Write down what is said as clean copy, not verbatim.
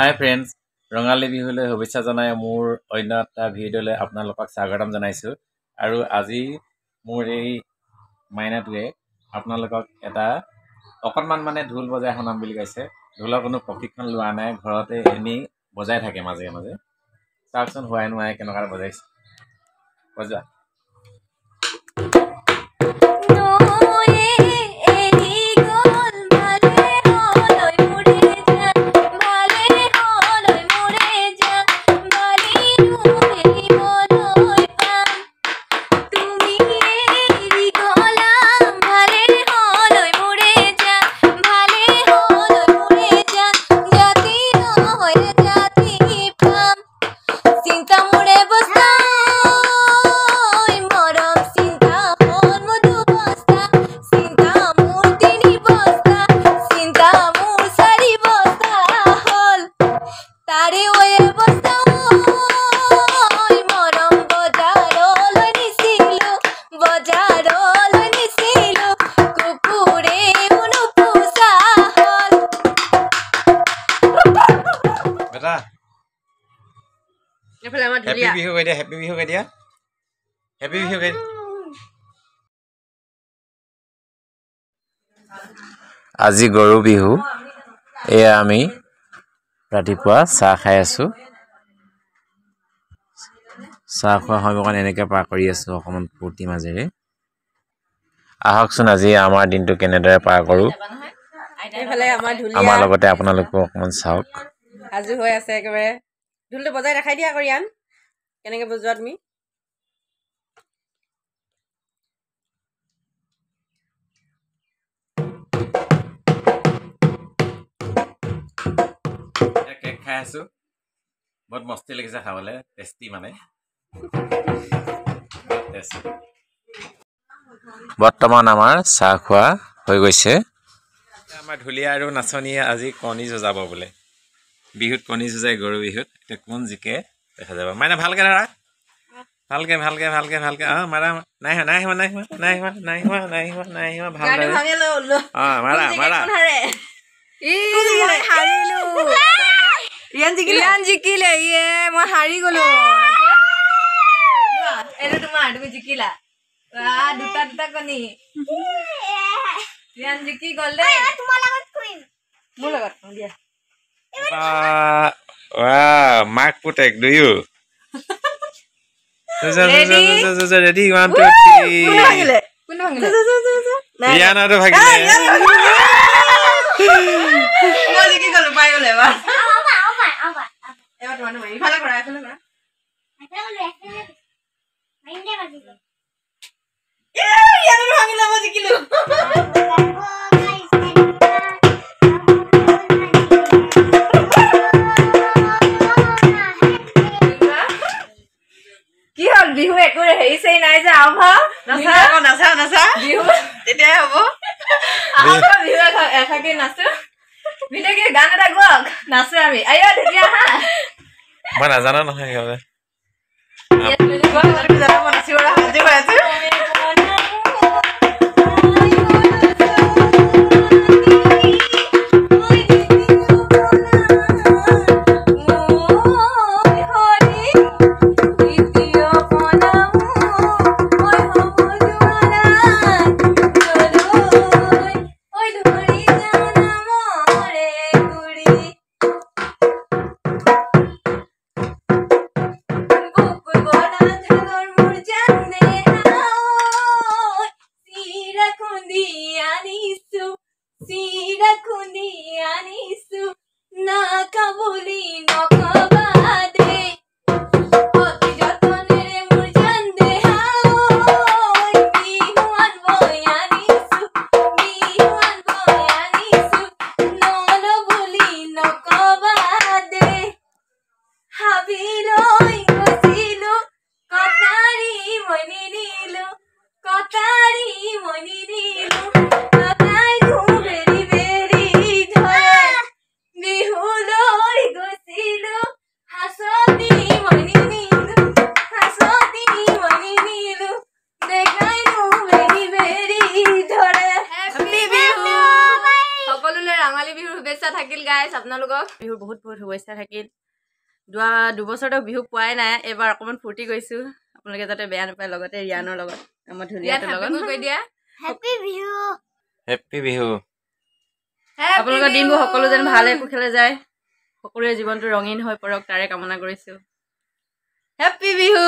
হাই friends, Rongali বিহুলৈ শুভেচ্ছা জনাই মোৰ অন্য এটা ভিডিঅ'লৈ আপোনালোকক স্বাগতম জনাইছোঁ। আৰু আজি মোৰ এই মাইনাটোৱে আপোনালোকক এটা অকণমান ঢোল বজাই শুনাম বুলি কৈছে। ঢোলৰ কোনো প্ৰশিক্ষণ লোৱা নাই, ঘৰতে এনেই বজাই থাকে মাজে মাজে। চাওকচোন হোৱাই নোৱাৰে কেনেকুৱা বজাইছে। বজোৱা। Happy Bihu kaya dia, Happy Bihu kaya dia. Happy Bihu kaya. আজি গৰু বিহু। এয়া আমি ৰাতিপুৱা চাহ খাই আছো। চাহ খোৱা সময়কণ এনেকৈ পাৰ কৰি আছো অকণমান ফূৰ্তি মাজেৰে। আহকচোন আজি আমাৰ দিনটো কেনেদৰে পাৰ কৰোঁ। আমাৰ লগতে আপোনালোকো অকণমান চাওক। আজি হৈ আছে একেবাৰে ঢোলটো বজাই দেখাই দিয়া কৰিয়ান কেনেকৈ বজোৱা তুমি। কেক খাই আছো, বহুত মস্তি লাগিছে খাবলৈ, টেষ্টি বৰ্তমান আমাৰ চাহ খোৱা হৈ গৈছে। আমাৰ ঢুলীয়া আৰু নাচনীয়ে আজি কণী যুঁজাব বোলে। বিহুত কণী যুঁজাই গৰু বিহুত। এতিয়া কোন জিকে দেখা যাব। মানে ভালকে ধৰা, ভালকে মাৰা। নাই ৰিয়ান জিকিলে। মই হাৰি গলো। এইটো তোমাৰ, তুমি জিকিলা। দুটা কণী ৰিয়ান জিকি গল দেই। মোৰ লগত দিয়া। Mark Putek, do you? Ready? 1, 2, 3. Rihanna to bhagile. Bihu একো হেৰি চেৰি নাই যে আও নাচা বিহু তেতিয়াই হ'ব। বিহু এখাকি নাচো ভিডিঅ' কি গান এটা গোৱাক নাচো আমি। আইয়া তেতিয়া হা মই নাজানো নহয় কিয় বিহুৰ শুভেচ্ছা থাকিল গাইছ আপোনালোকক বিহুৰ বহুত বহুত শুভেচ্ছা থাকিল দুবছৰটো বিহু পোৱাই নাই এবাৰ অকণমান ফূৰ্তি কৰিছোঁ আপোনালোকে যাতে বেয়া নাপায় লগতে ৰিয়ানৰ লগত আমাৰ ধুনীয়াটোৰ লগত কৈ দিয়া হেপী বিহু হেপী বিহু আপোনালোকৰ দিনবোৰ সকলো যেন ভালে কুশলে যায় সকলোৰে জীৱনটো ৰঙীন হৈ পৰক তাৰে কামনা কৰিছোঁ হেপী বিহু